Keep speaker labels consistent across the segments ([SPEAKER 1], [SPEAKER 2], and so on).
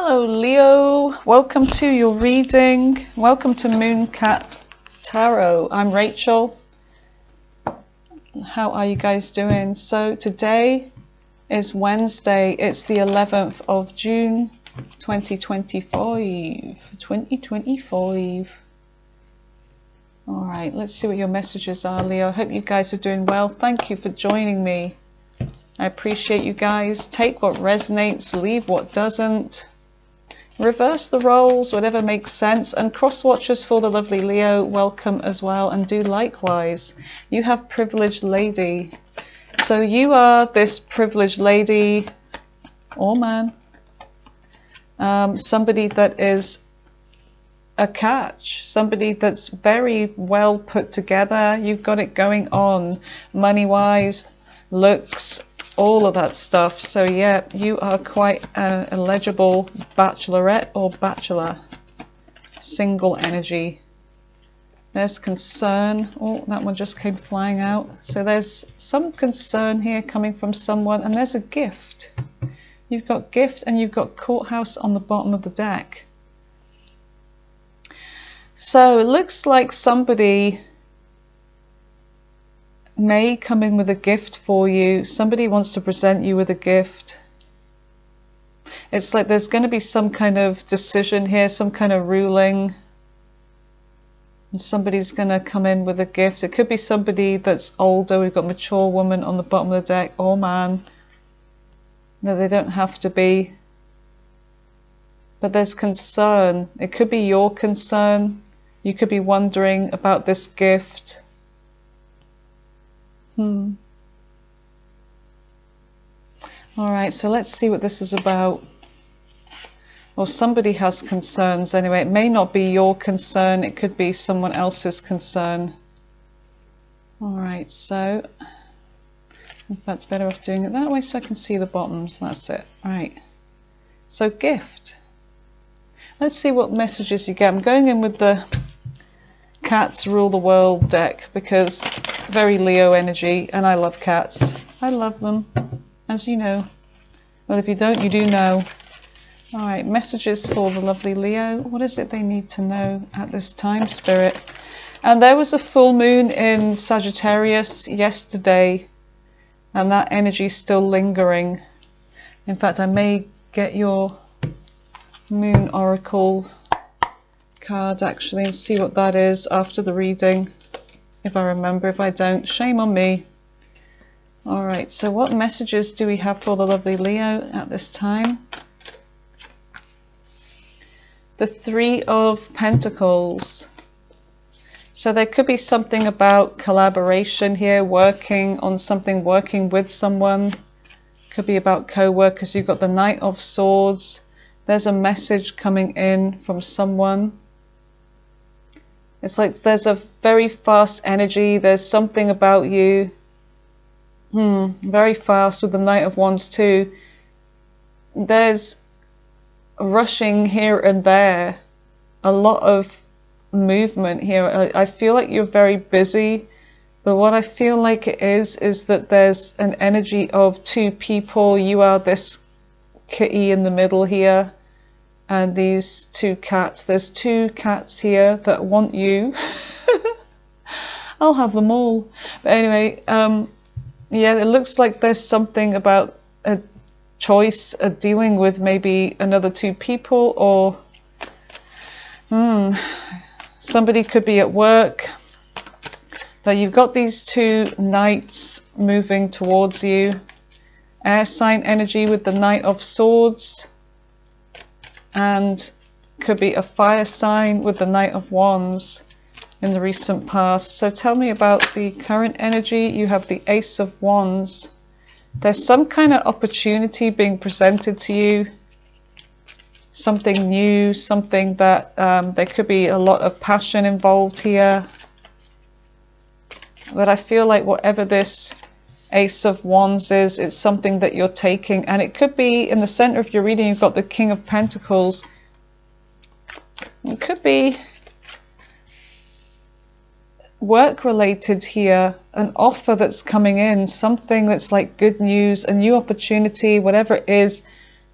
[SPEAKER 1] Hello Leo, welcome to your reading. Welcome to Mooncat Tarot. I'm Rachel. How are you guys doing? So today is Wednesday. It's the 11th of June 2025. All right, let's see what your messages are, Leo. I hope you guys are doing well. Thank you for joining me. I appreciate you guys. Take what resonates, leave what doesn't. Reverse the roles, whatever makes sense. And cross watchers for the lovely Leo, welcome as well, and do likewise. You have privileged lady. So you are this privileged lady or man. Somebody that is a catch, somebody that's very well put together. You've got it going on money-wise, looks, all of that stuff. So yeah, you are quite an eligible bachelorette or bachelor. Single energy. There's concern. Oh, that one just came flying out. So there's some concern here coming from someone, and there's a gift. You've got gift and you've got courthouse on the bottom of the deck. So it looks like somebody may come in with a gift for you. Somebody wants to present you with a gift. It's like there's going to be some kind of decision here, some kind of ruling. And somebody's going to come in with a gift. It could be somebody that's older. We've got mature woman on the bottom of the deck, or man. No, they don't have to be. But there's concern. It could be your concern. You could be wondering about this gift. All right, so let's see what this is about. Well, somebody has concerns anyway. It may not be your concern. It could be someone else's concern. All right, so in fact, better off doing it that way so I can see the bottoms. That's it. All right. So gift. Let's see what messages you get. I'm going in with the Cats Rule the World deck because very Leo energy, and I love cats. I love them, as you know. Well, if you don't, you do know. All right, messages for the lovely Leo. What is it they need to know at this time, Spirit? And there was a full moon in Sagittarius yesterday, and that energy is still lingering. In fact, I may get your Moon Oracle card actually and see what that is after the reading. If I remember, if I don't, shame on me. All right, so what messages do we have for the lovely Leo at this time? The Three of Pentacles. So there could be something about collaboration here, working on something, working with someone. Could be about co-workers. You've got the Knight of Swords. There's a message coming in from someone. It's like there's a very fast energy. There's something about you. Very fast with the Knight of Wands too. There's rushing here and there. A lot of movement here. I feel like you're very busy. But what I feel like it is that there's an energy of two people. You are this kitty in the middle here. And these two cats, there's two cats here that want you. I'll have them all. But anyway, yeah, it looks like there's something about a choice, dealing with maybe another two people, or somebody could be at work. But you've got these two knights moving towards you. Air sign energy with the Knight of Swords. And could be a fire sign with the Knight of Wands in the recent past. So tell me about the current energy. You have the Ace of Wands. There's some kind of opportunity being presented to you. Something new, something that there could be a lot of passion involved here. But I feel like whatever this Ace of Wands is, it's something that you're taking, and it could be in the center of your reading. You've got the King of Pentacles. It could be work related here, an offer that's coming in, something that's like good news, a new opportunity, whatever it is.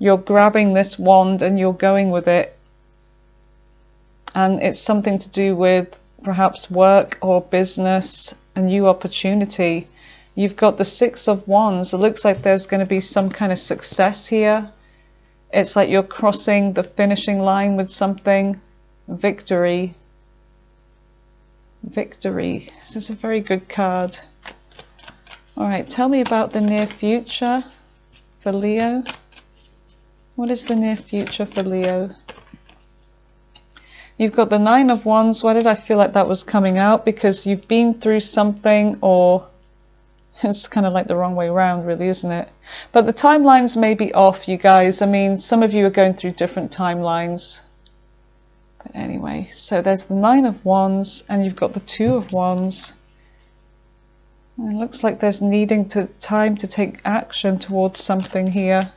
[SPEAKER 1] you're grabbing this wand and you're going with it. And it's something to do with perhaps work or business, a new opportunity. You've got the Six of Wands. It looks like there's going to be some kind of success here. It's like you're crossing the finishing line with something. Victory. Victory. This is a very good card. All right, tell me about the near future for Leo. What is the near future for Leo? You've got the Nine of Wands. Why did I feel like that was coming out? Because you've been through something, or it's kind of like the wrong way around, really, isn't it? But the timelines may be off, you guys. I mean, some of you are going through different timelines. But anyway, so there's the Nine of Wands, and you've got the Two of Wands. And it looks like there's time to take action towards something here.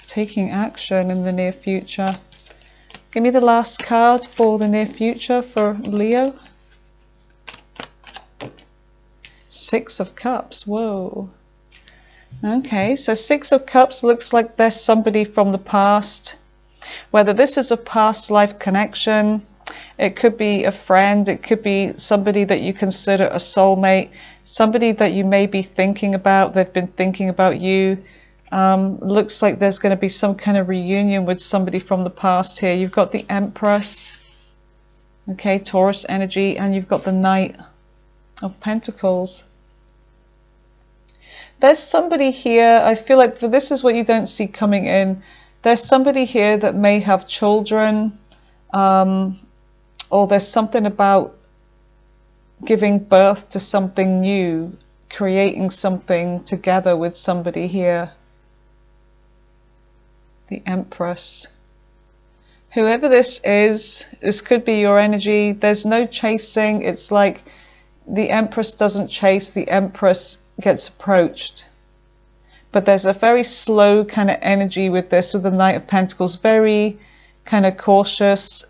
[SPEAKER 1] Taking action in the near future. Give me the last card for the near future for Leo. Six of Cups. Whoa. Okay, so Six of Cups looks like there's somebody from the past. Whether this is a past life connection, it could be a friend, it could be somebody that you consider a soulmate, somebody that you may be thinking about, they've been thinking about you. Looks like there's going to be some kind of reunion with somebody from the past here. You've got the Empress, okay, Taurus energy, and you've got the Knight of Pentacles. There's somebody here, I feel like this is what you don't see coming in. There's somebody here that may have children, or there's something about giving birth to something new, creating something together with somebody here. The Empress. Whoever this is, this could be your energy. There's no chasing. It's like the Empress doesn't chase, the Empress gets approached. But there's a very slow kind of energy with this, with the Knight of Pentacles. Very kind of cautious,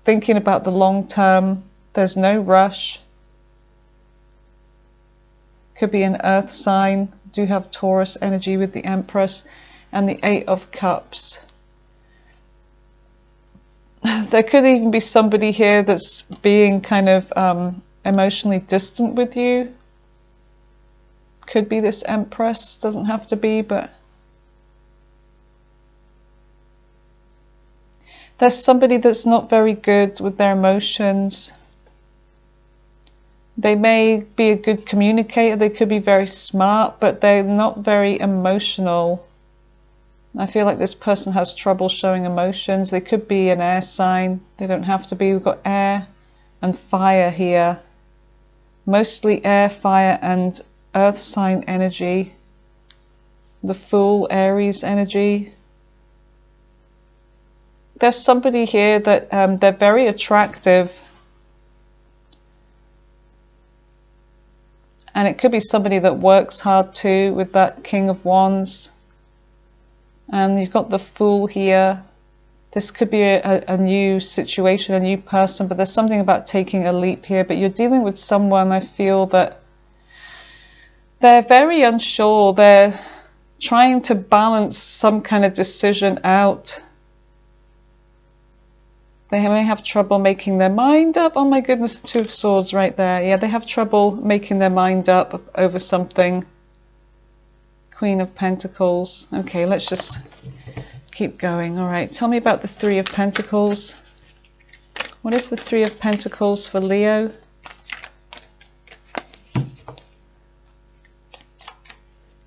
[SPEAKER 1] thinking about the long term. There's no rush. Could be an earth sign. Do have Taurus energy with the Empress. And the Eight of Cups. There could even be somebody here that's being kind of emotionally distant with you. Could be this Empress, doesn't have to be, but there's somebody that's not very good with their emotions. They may be a good communicator, they could be very smart, but they're not very emotional. I feel like this person has trouble showing emotions. They could be an air sign. They don't have to be. We've got air and fire here. Mostly air, fire, and earth sign energy. The Fool, Aries energy. There's somebody here that they're very attractive. And it could be somebody that works hard too, with that King of Wands. And you've got the Fool here. This could be a new situation, a new person, but there's something about taking a leap here. But you're dealing with someone, I feel, that they're very unsure. They're trying to balance some kind of decision out. They may have trouble making their mind up. Oh my goodness, the Two of Swords right there. Yeah, they have trouble making their mind up over something. Queen of Pentacles. Okay, let's just keep going. All right, tell me about the Three of Pentacles. What is the Three of Pentacles for Leo?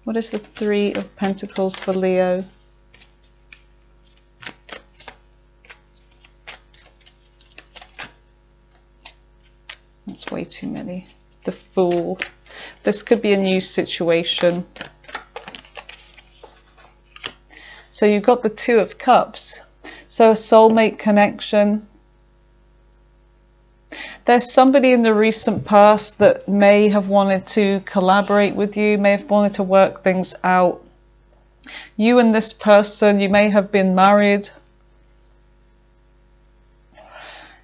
[SPEAKER 1] What is the Three of Pentacles for Leo? That's way too many. The Fool. This could be a new situation. So you've got the Two of Cups. So a soulmate connection. There's somebody in the recent past that may have wanted to collaborate with you, may have wanted to work things out. You and this person, you may have been married.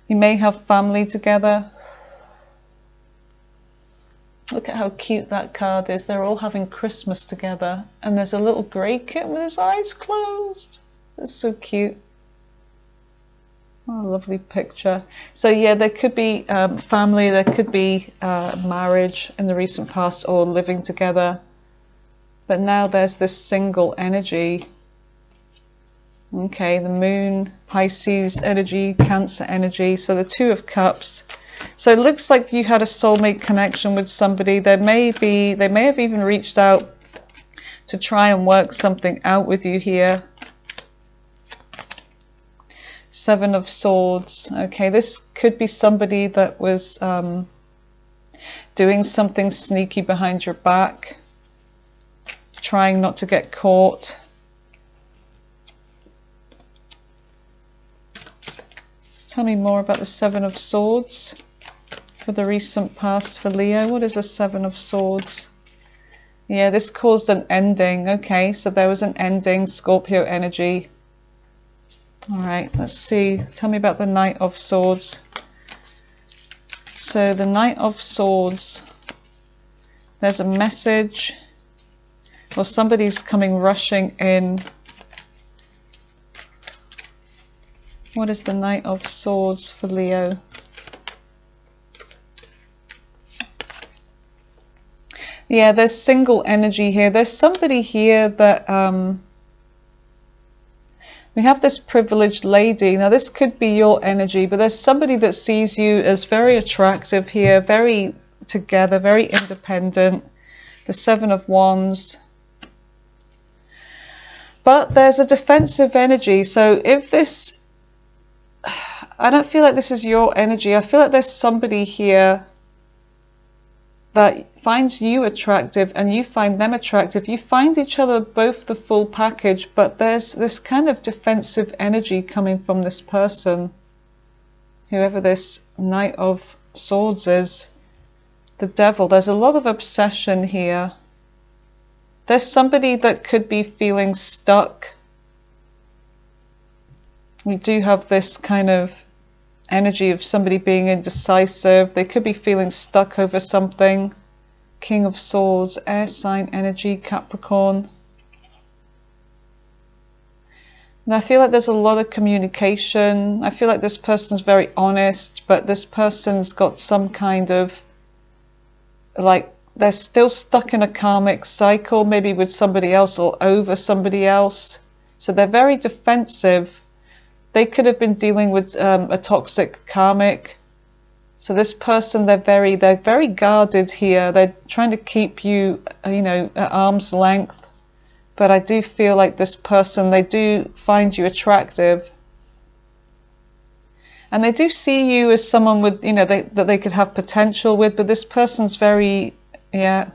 [SPEAKER 1] You may have family together. Look at how cute that card is. They're all having Christmas together. And there's a little grey kitten with his eyes closed. That's so cute. What a lovely picture. So yeah, there could be family, there could be marriage in the recent past, or living together. But now there's this single energy. Okay, the moon, Pisces energy, Cancer energy. So the Two of Cups. So it looks like you had a soulmate connection with somebody. They may have even reached out to try and work something out with you here. Seven of Swords. Okay, this could be somebody that was doing something sneaky behind your back, trying not to get caught. Tell me more about the Seven of Swords for the recent past for Leo. What is the Seven of Swords? Yeah, this caused an ending. Okay, so there was an ending, Scorpio energy. All right, let's see. Tell me about the Knight of Swords. So the Knight of Swords, there's a message, or somebody's coming rushing in. What is the Knight of Swords for Leo? Yeah, there's single energy here. There's somebody here that we have this privileged lady. Now this could be your energy, but there's somebody that sees you as very attractive here, very together, very independent. The Seven of Wands. But there's a defensive energy. So if this, I don't feel like this is your energy. I feel like there's somebody here that finds you attractive and you find them attractive. You find each other both the full package, but there's this kind of defensive energy coming from this person, whoever this Knight of Swords is. The Devil. There's a lot of obsession here. There's somebody that could be feeling stuck. We do have this kind of energy of somebody being indecisive. They could be feeling stuck over something. King of Swords, air sign energy, Capricorn. And I feel like there's a lot of communication. I feel like this person's very honest, but this person's got some kind of, like, they're still stuck in a karmic cycle, maybe with somebody else or over somebody else. So they're very defensive. They could have been dealing with a toxic karmic. So this person, they're very guarded here. They're trying to keep you, at arm's length. But I do feel like this person, they do find you attractive. And they do see you as someone with, that they could have potential with. But this person's very, on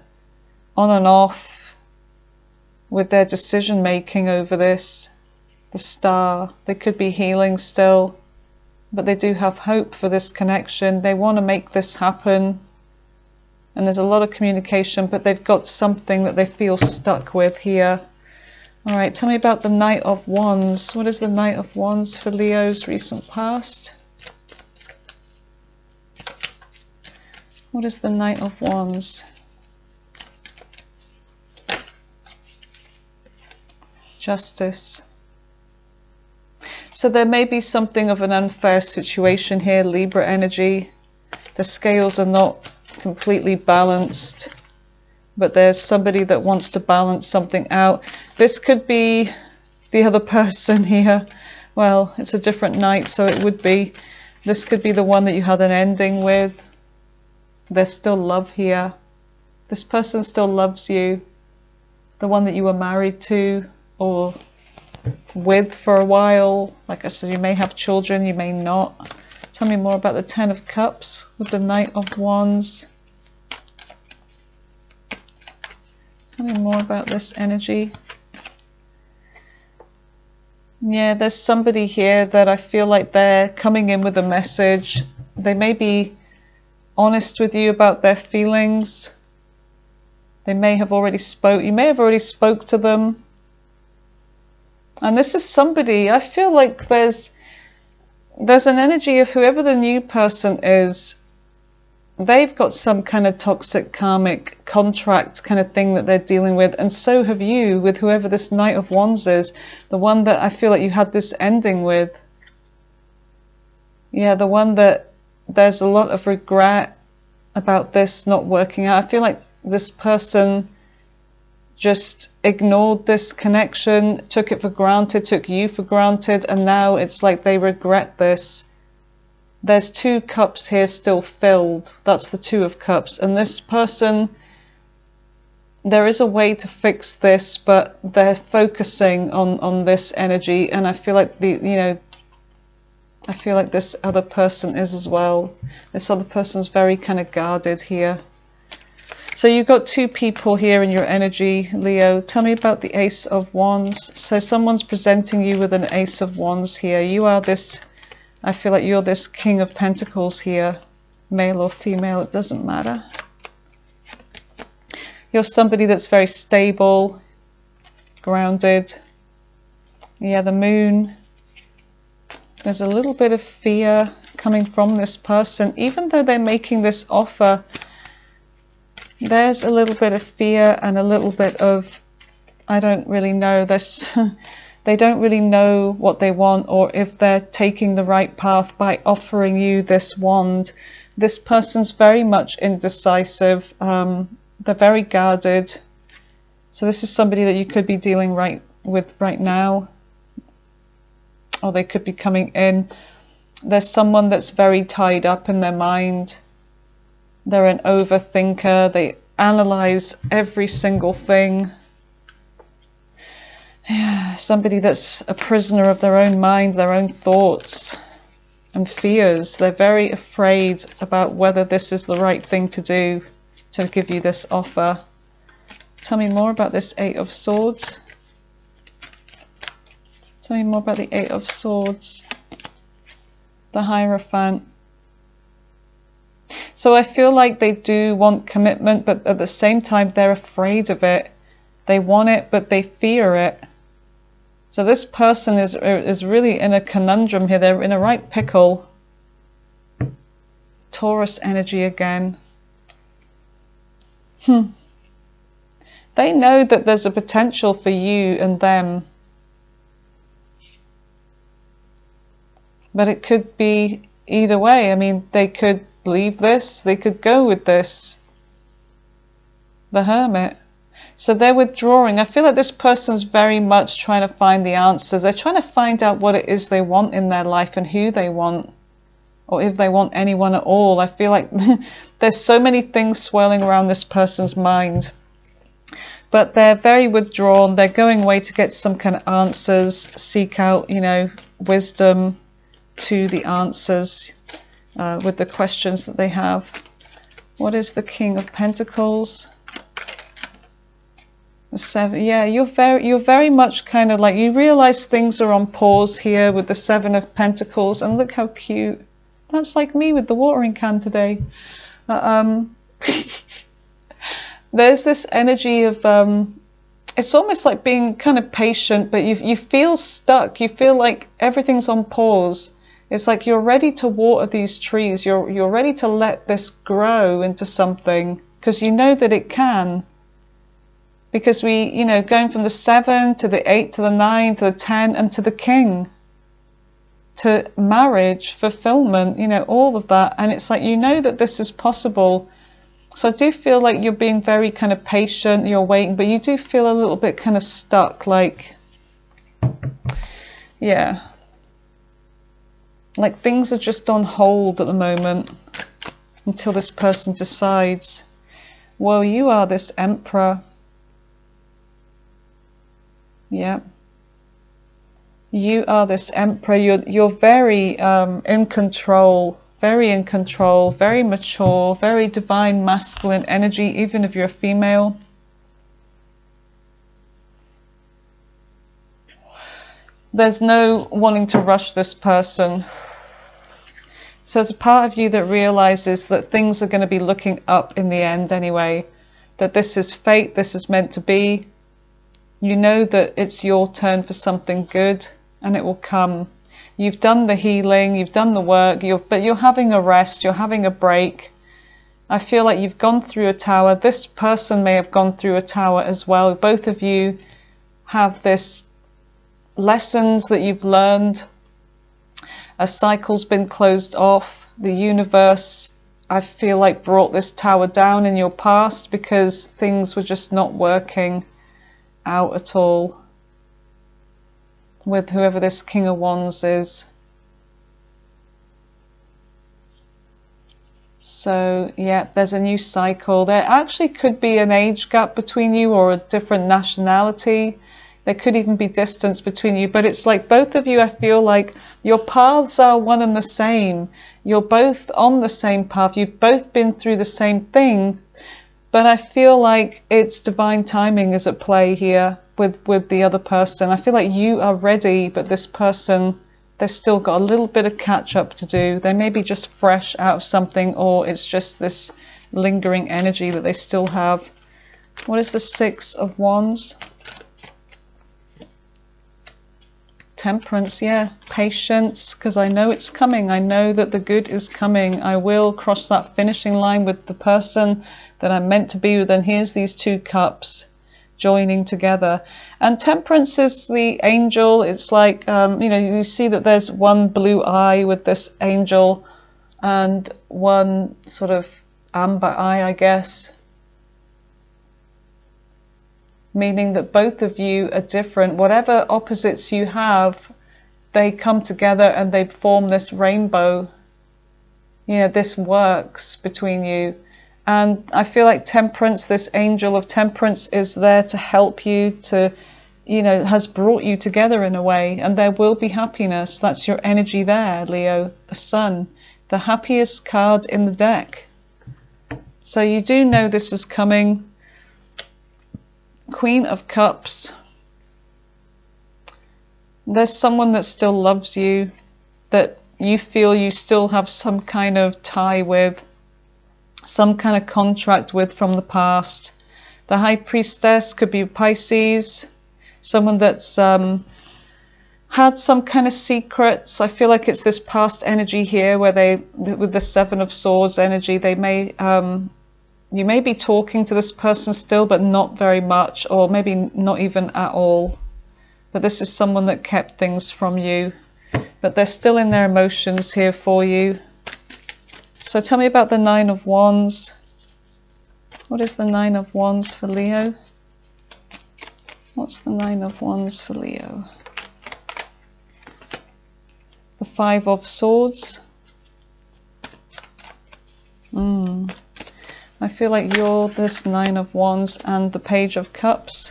[SPEAKER 1] and off with their decision making over this. The Star, they could be healing still, but they do have hope for this connection. They want to make this happen, and there's a lot of communication, but they've got something that they feel stuck with here. All right, tell me about the Knight of Wands. What is the Knight of Wands for Leo's recent past? What is the Knight of Wands? Justice. So there may be something of an unfair situation here, Libra energy. The scales are not completely balanced, but there's somebody that wants to balance something out. This could be the other person here. Well, it's a different night, so it would be. This could be the one that you had an ending with. There's still love here. This person still loves you. The one that you were married to or with for a while. Like I said, you may have children, you may not. Tell me more about the Ten of Cups with the Knight of Wands. Tell me more about this energy. Yeah, there's somebody here that I feel like they're coming in with a message. They may be honest with you about their feelings. They may have already you may have already spoke to them. And this is somebody, I feel like there's an energy of whoever the new person is, they've got some kind of toxic karmic contract kind of thing that they're dealing with, and so have you with whoever this Knight of Wands is, the one that I feel like you had this ending with. Yeah, the one that there's a lot of regret about this not working out. I feel like this person just ignored this connection, took it for granted, took you for granted, and now it's like they regret this. There's 2 cups here still filled. That's the 2 of Cups. And this person, there is a way to fix this, but they're focusing on this energy. And I feel like I feel like this other person is as well. This other person's very kind of guarded here. So you've got 2 people here in your energy, Leo. Tell me about the Ace of Wands. So someone's presenting you with an Ace of Wands here. You are this, I feel like you're this King of Pentacles here. Male or female, it doesn't matter. You're somebody that's very stable, grounded. Yeah, the Moon. There's a little bit of fear coming from this person. Even though they're making this offer, there's a little bit of fear and a little bit of, I don't really know, this. They don't really know what they want or if they're taking the right path by offering you this wand. This person's very much indecisive. They're very guarded. So this is somebody that you could be dealing with right now. Or they could be coming in. There's someone that's very tied up in their mind. They're an overthinker. They analyze every single thing. Yeah, somebody that's a prisoner of their own mind, their own thoughts and fears. They're very afraid about whether this is the right thing to do to give you this offer. Tell me more about this 8 of Swords. Tell me more about the 8 of Swords. The Hierophant. So I feel like they do want commitment, but at the same time they're afraid of it. They want it, but they fear it. So this person is really in a conundrum here. They're in a right pickle. Taurus energy again. They know that there's a potential for you and them. But it could be either way. I mean, they could leave this, they could go with this. The Hermit. So they're withdrawing. I feel like this person's very much trying to find the answers. They're trying to find out what it is they want in their life and who they want. Or if they want anyone at all. I feel like there's so many things swirling around this person's mind. But they're very withdrawn. They're going away to get some kind of answers. Seek out, wisdom to the answers with the questions that they have. What is the King of Pentacles? The 7. Yeah, you're very much kind of like, you realize things are on pause here with the 7 of Pentacles. And look how cute. That's like me with the watering can today. There's this energy of it's almost like being kind of patient, but you feel stuck. You feel like everything's on pause. It's like you're ready to water these trees. You're ready to let this grow into something because you know that it can. Because going from the 7 to the 8 to the 9 to the 10 and to the King, to marriage, fulfillment, all of that. And it's like, that this is possible. So I do feel like you're being very kind of patient, you're waiting, but you do feel a little bit kind of stuck, like, yeah. Like things are just on hold at the moment until this person decides. Well, you are this Emperor. Yeah. You are this Emperor. You're very in control, very mature, very divine masculine energy, even if you're a female. There's no wanting to rush this person. So there's a part of you that realizes that things are going to be looking up in the end anyway, that this is fate, this is meant to be. You know that it's your turn for something good and it will come. You've done the healing, you've done the work, but you're having a rest, you're having a break. I feel like you've gone through a tower. This person may have gone through a tower as well. Both of you have this lessons that you've learned. A cycle's been closed off. The universe, I feel like, brought this tower down in your past because things were just not working out at all with whoever this King of Wands is. So yeah, there's a new cycle. There actually could be an age gap between you or a different nationality. There could even be distance between you, but it's like both of you, I feel like your paths are one and the same. You're both on the same path. You've both been through the same thing, but I feel like it's divine timing is at play here with the other person. I feel like you are ready, but this person, they've still got a little bit of catch up to do. They may be just fresh out of something, or it's just this lingering energy that they still have. What is the Six of Wands? Temperance, yeah. Patience, because I know it's coming. I know that the good is coming. I will cross that finishing line with the person that I'm meant to be with. And here's these two cups joining together. And Temperance is the angel. It's like, you see that there's one blue eye with this angel and one sort of amber eye, I guess. Meaning that both of you are different. Whatever opposites you have, they come together and they form this rainbow. This works between you. And I feel like Temperance, this angel of Temperance, is there to help you, to, has brought you together in a way. And there will be happiness. That's your energy there, Leo. The Sun, the happiest card in the deck. So you do know this is coming. Queen of Cups. There's someone that still loves you, that you feel you still have some kind of tie with, some kind of contract with from the past. The High Priestess could be Pisces, someone that's had some kind of secrets. I feel like it's this past energy here where with the Seven of Swords energy, they may you may be talking to this person still, but not very much, or maybe not even at all. But this is someone that kept things from you, but they're still in their emotions here for you. So tell me about the Nine of Wands. What is the Nine of Wands for Leo? What's the Nine of Wands for Leo? The Five of Swords. I feel like you're this Nine of Wands and the Page of Cups.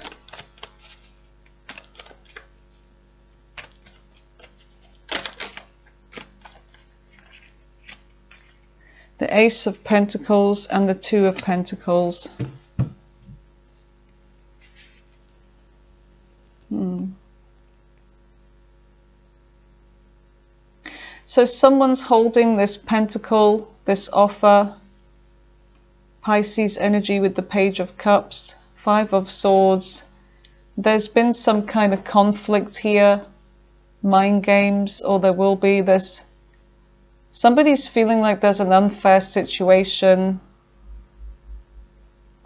[SPEAKER 1] The Ace of Pentacles and the Two of Pentacles. So someone's holding this pentacle, this offer. Pisces energy with the Page of Cups, Five of Swords. There's been some kind of conflict here, mind games, or there will be. Somebody's feeling like there's an unfair situation.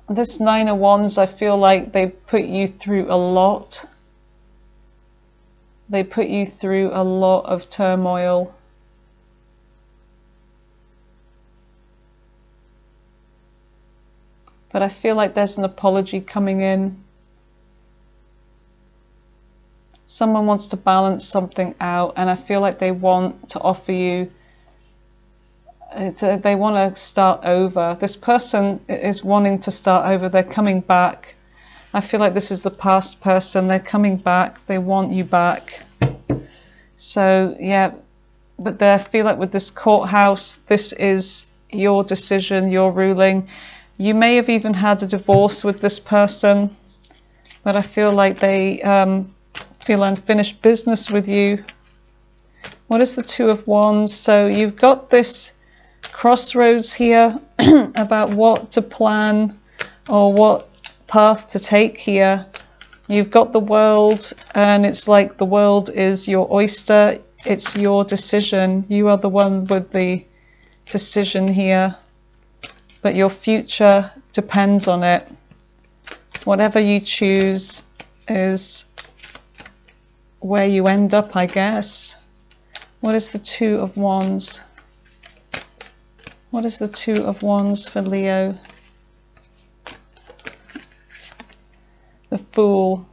[SPEAKER 1] This Nine of Wands, I feel like they put you through a lot. They put you through a lot of turmoil. But I feel like there's an apology coming in. Someone wants to balance something out, and I feel like they want to offer you, they want to start over. This person is wanting to start over. They're coming back. I feel like this is the past person. They're coming back. They want you back. So yeah, but I feel like with this courthouse, this is your decision, your ruling. You may have even had a divorce with this person, but I feel like they feel unfinished business with you. What is the Two of Wands? So you've got this crossroads here about what to plan or what path to take here. You've got the World, and it's like the world is your oyster. It's your decision. You are the one with the decision here. but your future depends on it. Whatever you choose is where you end up, I guess. What is the Two of Wands? What is the Two of Wands for Leo? The Fool.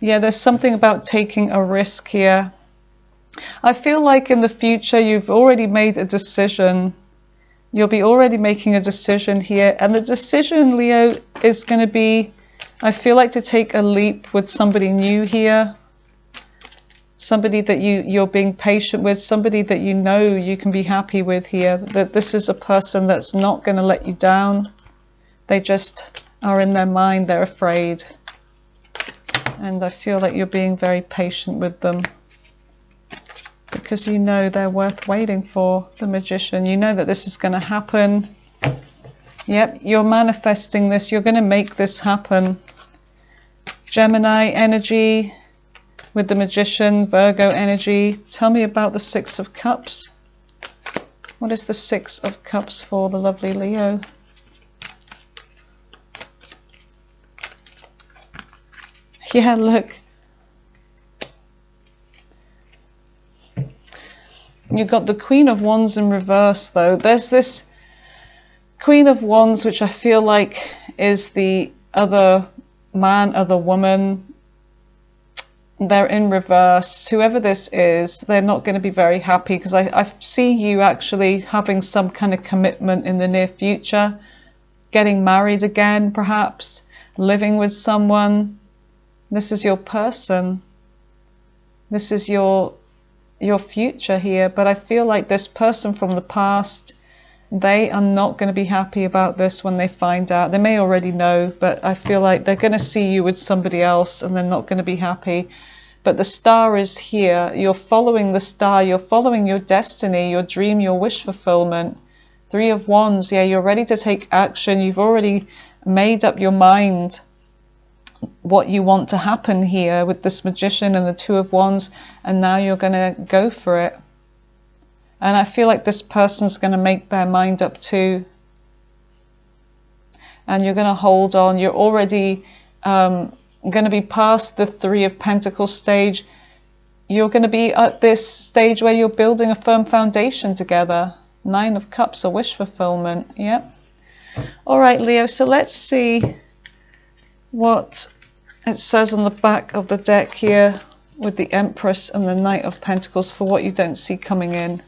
[SPEAKER 1] Yeah, there's something about taking a risk here. I feel like in the future you've already made a decision. You'll be already making a decision here. And the decision, Leo, is going to be, I feel like, to take a leap with somebody new here. Somebody that you're being patient with, somebody that you know you can be happy with here. That this is a person that's not going to let you down. They just are in their mind, they're afraid. And I feel like you're being very patient with them. Because you know they're worth waiting for, the Magician. You know that this is going to happen. Yep, you're manifesting this. You're going to make this happen. Gemini energy with the Magician, Virgo energy. Tell me about the Six of Cups. What is the Six of Cups for the lovely Leo? Yeah, look. You've got the Queen of Wands in reverse, though. There's this Queen of Wands, which I feel like is the other man, other woman. They're in reverse. Whoever this is, they're not going to be very happy, because I see you actually having some kind of commitment in the near future. Getting married again, perhaps. Living with someone. This is your person. This is your future here. But I feel like this person from the past, they are not going to be happy about this when they find out. They may already know, but I feel like they're going to see you with somebody else and they're not going to be happy. But the star is here. You're following the star. You're following your destiny, your dream, your wish fulfillment. Three of Wands. Yeah, you're ready to take action. You've already made up your mind what you want to happen here with this Magician and the Two of Wands, and now you're going to go for it. And I feel like this person's going to make their mind up too, and you're going to hold on. You're already going to be past the Three of Pentacles stage. You're going to be at this stage where you're building a firm foundation together. Nine of Cups, a wish fulfillment. Yep. All right, Leo, so let's see what it says on the back of the deck here with the Empress and the Knight of Pentacles for what you don't see coming in.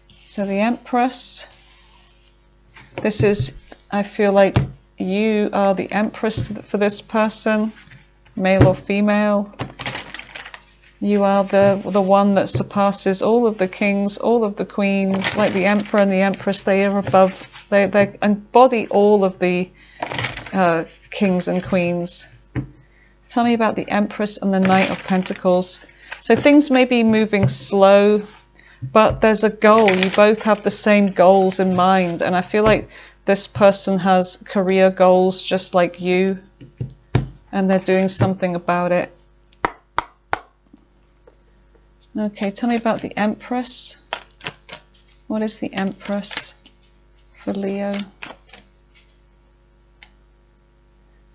[SPEAKER 1] So the Empress, this is, I feel like you are the Empress for this person, male or female. You are the one that surpasses all of the kings, all of the queens. Like the Emperor and the Empress, they are above. They embody all of the kings and queens. Tell me about the Empress and the Knight of Pentacles. So things may be moving slow, but there's a goal. You both have the same goals in mind. And I feel like this person has career goals just like you. And they're doing something about it. Okay, tell me about the Empress. What is the Empress for Leo?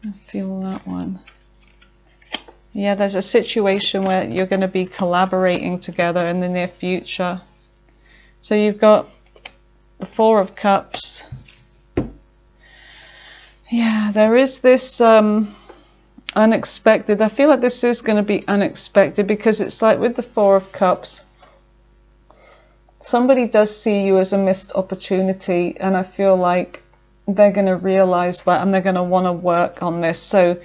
[SPEAKER 1] I feel that one. Yeah, there's a situation where you're going to be collaborating together in the near future. So you've got the Four of Cups. Yeah, there is this unexpected. I feel like this is going to be unexpected, because it's like with the Four of Cups, somebody does see you as a missed opportunity, and I feel like they're going to realize that and they're going to want to work on this. So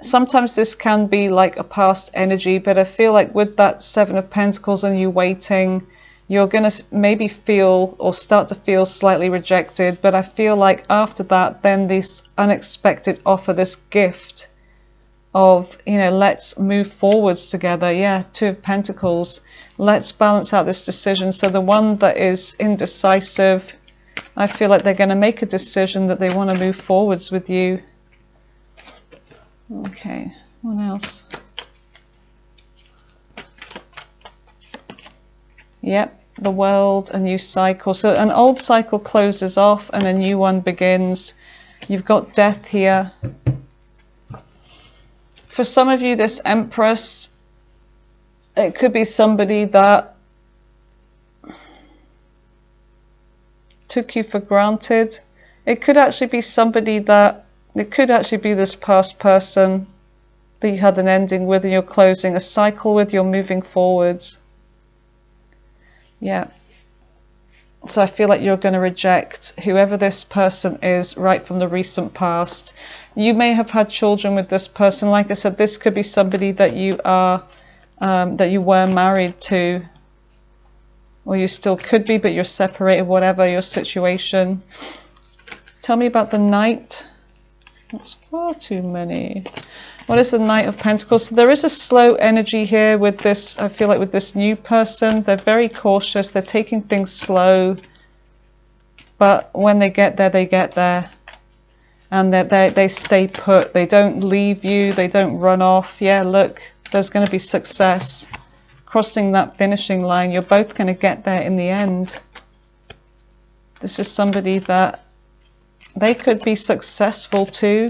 [SPEAKER 1] sometimes this can be like a past energy, but I feel like with that Seven of Pentacles and you waiting, you're going to maybe feel or start to feel slightly rejected. But I feel like after that, then this unexpected offer, this gift of, you know, let's move forwards together. Yeah, Two of Pentacles. Let's balance out this decision. So the one that is indecisive, I feel like they're going to make a decision that they want to move forwards with you. Okay, what else? Yep, the world, a new cycle. So an old cycle closes off and a new one begins. You've got death here. For some of you, this Empress, it could be somebody that took you for granted. It could actually be somebody that, it could actually be this past person that you had an ending with and you're closing a cycle with, you're moving forwards. Yeah. So I feel like you're going to reject whoever this person is right from the recent past. You may have had children with this person. Like I said, this could be somebody that you are, that you were married to, or you still could be, but you're separated, whatever your situation. Tell me about the Knight. That's far too many. What is the Knight of Pentacles? So there is a slow energy here with this, I feel like with this new person. They're very cautious. They're taking things slow. But when they get there, they get there. And they stay put. They don't leave you. They don't run off. Yeah, look, there's going to be success. Crossing that finishing line. You're both going to get there in the end. This is somebody that they could be successful too.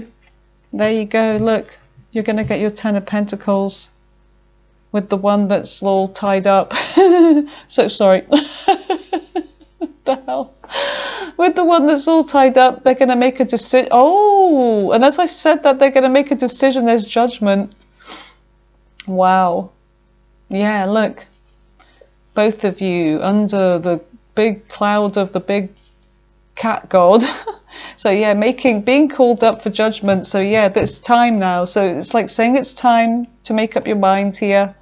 [SPEAKER 1] There you go, look. You're going to get your Ten of Pentacles with the one that's all tied up. So sorry. What the hell? With the one that's all tied up, they're going to make a decision. Oh, and as I said that, they're going to make a decision. There's judgment. Wow. Yeah, look. Both of you under the big cloud of the big cat god. So yeah, being called up for judgment. So yeah, it's time now. So it's like saying it's time to make up your mind here.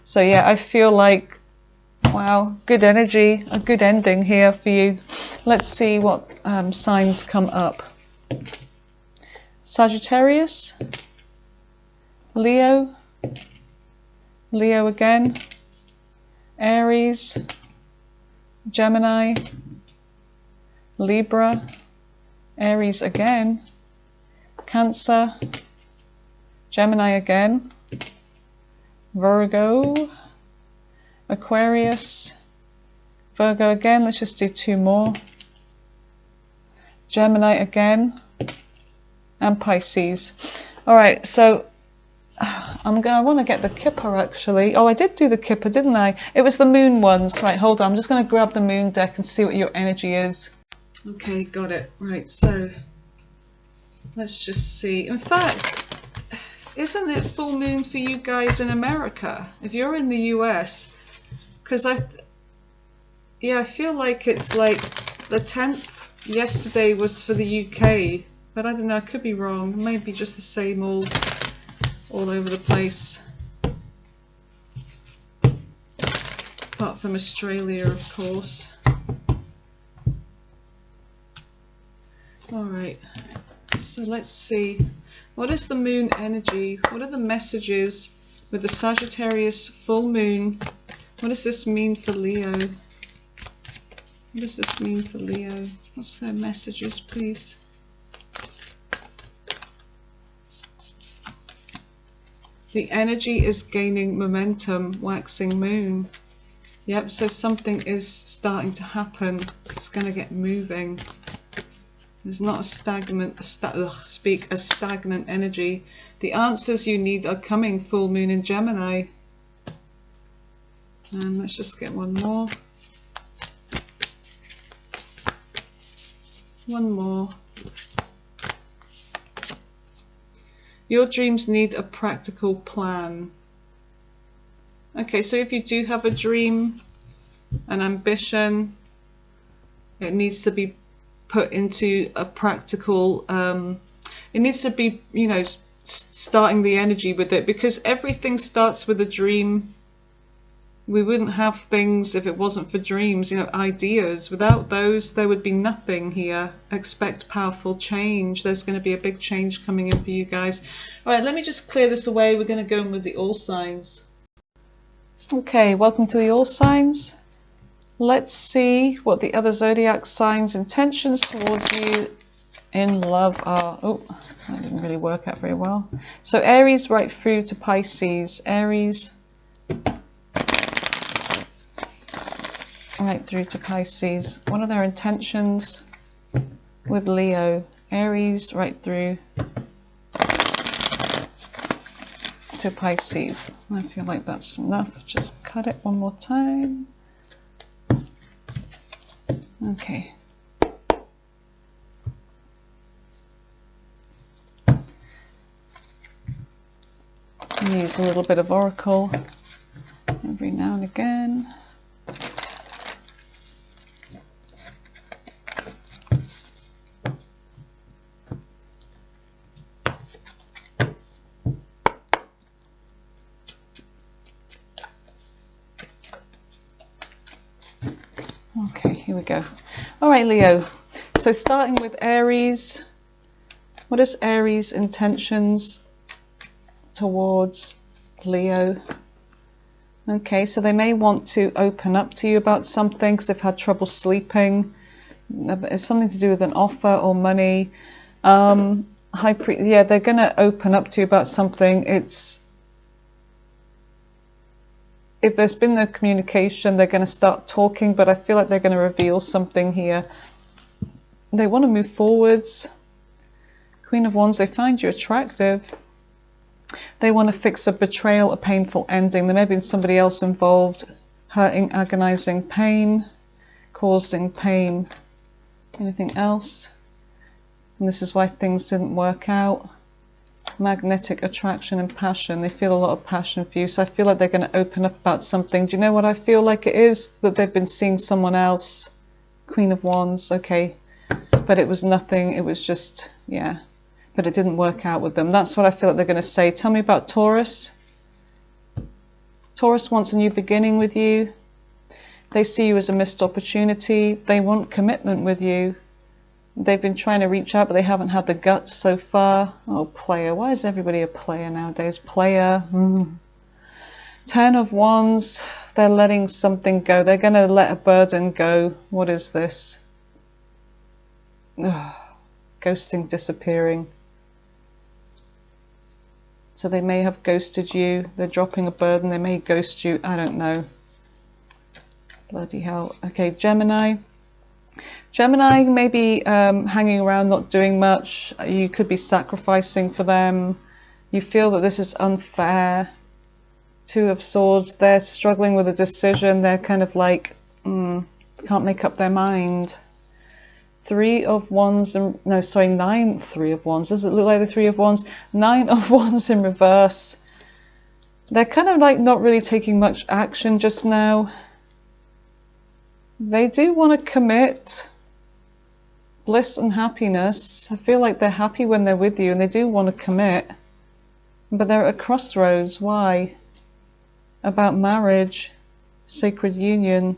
[SPEAKER 1] So yeah, I feel like, wow, good energy, a good ending here for you. Let's see what signs come up. Sagittarius, Leo, Leo again, Aries, Gemini, Libra, Aries again, Cancer, Gemini again, Virgo, Aquarius, Virgo again. Let's just do two more. Gemini again, and Pisces. All right, so I want to get the Kipper actually. Oh, I did do the Kipper, didn't I? It was the moon ones. Right, hold on. I'm just going to grab the moon deck and see what your energy is. Okay, got it. Right, so let's just see. In fact, isn't it full moon for you guys in America? If you're in the US, because I feel like it's like the 10th yesterday was for the UK, but I don't know, I could be wrong. Maybe just the same all over the place. Apart from Australia, of course. Alright, so let's see. What is the moon energy? What are the messages with the Sagittarius full moon? What does this mean for Leo? What does this mean for Leo? What's their messages, please? The energy is gaining momentum, waxing moon. Yep, so something is starting to happen. It's going to get moving. There's not a stagnant energy. The answers you need are coming, full moon in Gemini. And let's just get one more. One more. Your dreams need a practical plan. Okay, so if you do have a dream, an ambition, it needs to be put into a practical, it needs to be, you know, starting the energy with it, because everything starts with a dream. We wouldn't have things if it wasn't for dreams, you know, ideas. Without those, there would be nothing here. Expect powerful change. There's going to be a big change coming in for you guys. All right, let me just clear this away. We're going to go in with the all signs. Okay, welcome to the all signs. Let's see what the other zodiac signs' intentions towards you in love are. Oh, that didn't really work out very well. So Aries right through to Pisces. Aries, right through to Pisces. What are their intentions with Leo? Aries right through to Pisces. I feel like that's enough. Just cut it one more time. Okay. Use a little bit of Oracle every now and again. Okay, here we go. All right, Leo. So starting with Aries, what is Aries' intentions towards Leo? Okay, so they may want to open up to you about something because they've had trouble sleeping. It's something to do with an offer or money. Yeah, they're going to open up to you about something. If there's been no communication, they're going to start talking, but I feel like they're going to reveal something here. They want to move forwards. Queen of Wands, they find you attractive. They want to fix a betrayal, a painful ending. There may have been somebody else involved, hurting, agonizing pain, causing pain. Anything else? And this is why things didn't work out. Magnetic attraction and passion. They feel a lot of passion for you. So I feel like they're going to open up about something. Do you know what I feel like it is? That they've been seeing someone else. Queen of Wands, okay. But it was nothing. It was just, yeah. But it didn't work out with them. That's what I feel like they're going to say. Tell me about Taurus. Taurus wants a new beginning with you. They see you as a missed opportunity. They want commitment with you. They've been trying to reach out, but they haven't had the guts so far. Oh, player. Why is everybody a player nowadays? Player. 10 of Wands. They're letting something go. They're going to let a burden go. What is this? Ugh. Ghosting, disappearing. So they may have ghosted you. They're dropping a burden. They may ghost you. I don't know. Bloody hell. Okay, Gemini. Gemini may be hanging around, not doing much. You could be sacrificing for them. You feel that this is unfair. 2 of Swords. They're struggling with a decision. They're kind of like, can't make up their mind. 3 of Wands, no, sorry, 9, 3 of Wands. Does it look like the 3 of Wands? 9 of Wands in reverse. They're kind of like not really taking much action just now. They do want to commit. Bliss and happiness. I feel like they're happy when they're with you and they do want to commit. But they're at a crossroads. Why? About marriage, sacred union.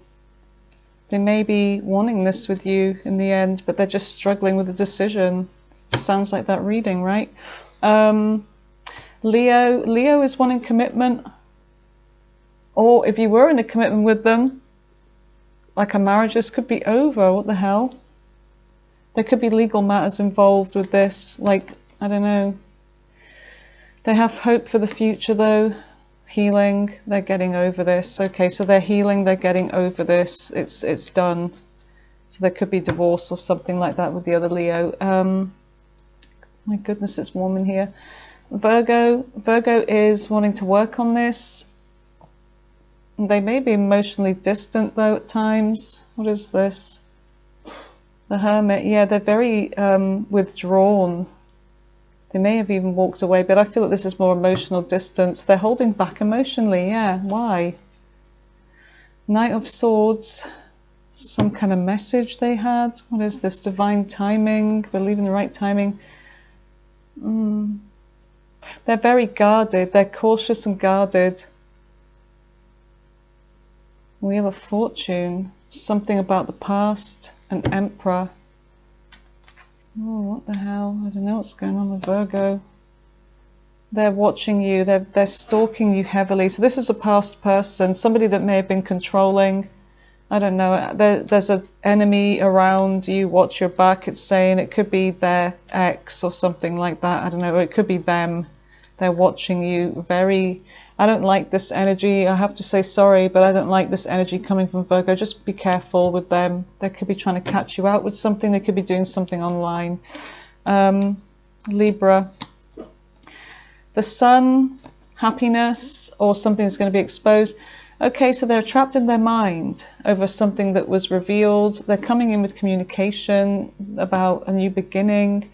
[SPEAKER 1] They may be wanting this with you in the end, but they're just struggling with the decision. Sounds like that reading, right? Leo is wanting commitment. Or if you were in a commitment with them, like a marriage, this could be over. What the hell? There could be legal matters involved with this. Like, I don't know. They have hope for the future though. Healing. They're getting over this. Okay, so they're healing. They're getting over this. It's done. So there could be divorce or something like that with the other Leo. My goodness, it's warm in here. Virgo. Virgo is wanting to work on this. They may be emotionally distant though at times. What is this? The Hermit. Yeah, they're very withdrawn. They may have even walked away, but I feel that this is more emotional distance. They're holding back emotionally, yeah. Why? Knight of Swords. Some kind of message they had. What is this? Divine timing. Believe in the right timing. They're very guarded. They're cautious and guarded. Wheel of Fortune. Something about the past. An Emperor. Oh, what the hell? I don't know what's going on with Virgo. They're watching you. They're stalking you heavily. So this is a past person. Somebody that may have been controlling. I don't know. There's an enemy around you. Watch your back. It's saying it could be their ex or something like that. I don't know. It could be them. They're watching you very I don't like this energy. I have to say sorry, but I don't like this energy coming from Virgo. Just be careful with them. They could be trying to catch you out with something. They could be doing something online. Libra. The Sun, happiness, or something's going to be exposed. Okay, so they're trapped in their mind over something that was revealed. They're coming in with communication about a new beginning.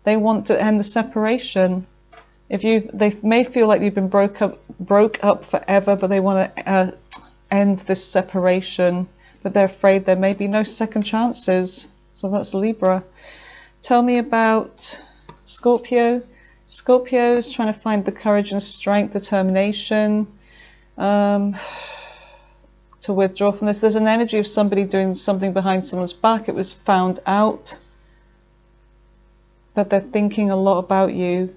[SPEAKER 1] They want to end the separation. They may feel like you've been broke up forever, but they want to end this separation. But they're afraid there may be no second chances. So that's Libra. Tell me about Scorpio. Scorpio is trying to find the courage and strength, determination to withdraw from this. There's an energy of somebody doing something behind someone's back. It was found out. But they're thinking a lot about you.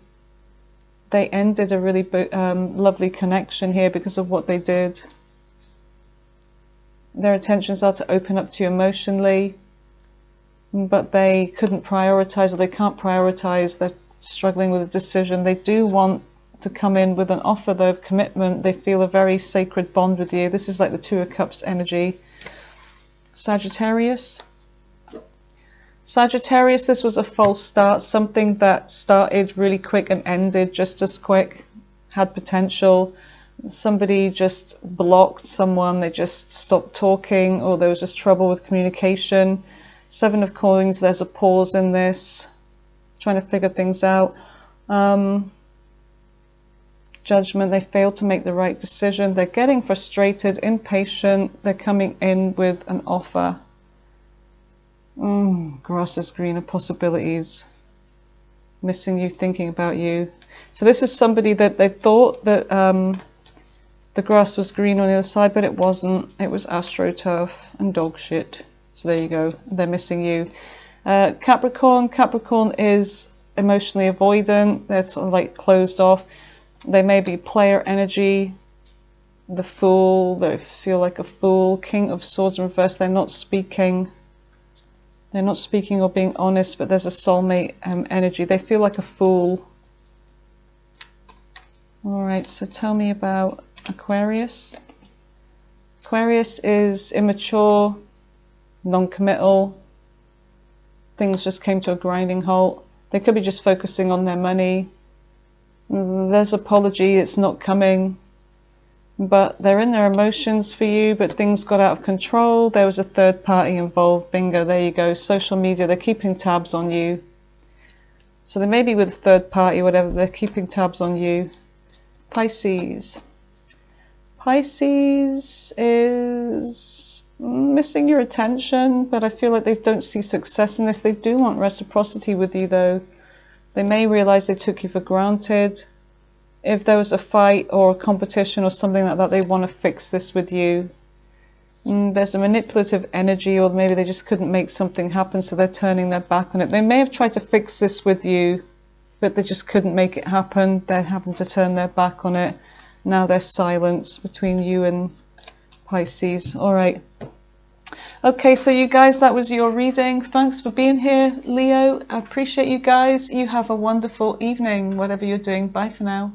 [SPEAKER 1] They ended a really lovely connection here because of what they did. Their intentions are to open up to you emotionally, but they couldn't prioritize, or they can't prioritize. They're struggling with a decision. They do want to come in with an offer, though, of commitment. They feel a very sacred bond with you. This is like the Two of Cups energy. Sagittarius. Sagittarius, this was a false start, something that started really quick and ended just as quick, had potential. Somebody just blocked someone, they just stopped talking, or there was just trouble with communication. Seven of Coins, there's a pause in this, trying to figure things out. Judgment, they failed to make the right decision. They're getting frustrated, impatient. They're coming in with an offer. Grass is greener, possibilities. Missing you, thinking about you. So this is somebody that they thought that the grass was green on the other side, but it wasn't. It was astroturf and dog shit. So there you go. They're missing you. Capricorn. Capricorn is emotionally avoidant. They're sort of like closed off. They may be player energy. The Fool. They feel like a fool. King of Swords in reverse. They're not speaking. They're not speaking or being honest, but there's a soulmate energy. They feel like a fool. All right, so tell me about Aquarius. Aquarius is immature, non-committal. Things just came to a grinding halt. They could be just focusing on their money. There's apology, it's not coming. But they're in their emotions for you, but things got out of control. There was a third party involved. Bingo, there you go. Social media, they're keeping tabs on you. So they may be with a third party, whatever, they're keeping tabs on you. Pisces. Pisces is missing your attention, but I feel like they don't see success in this. They do want reciprocity with you, though. They may realize they took you for granted. If there was a fight or a competition or something like that, they want to fix this with you. There's a manipulative energy, or maybe they just couldn't make something happen, so they're turning their back on it. They may have tried to fix this with you, but they just couldn't make it happen. They're having to turn their back on it. Now there's silence between you and Pisces. All right. Okay, so you guys, that was your reading. Thanks for being here, Leo. I appreciate you guys. You have a wonderful evening, whatever you're doing. Bye for now.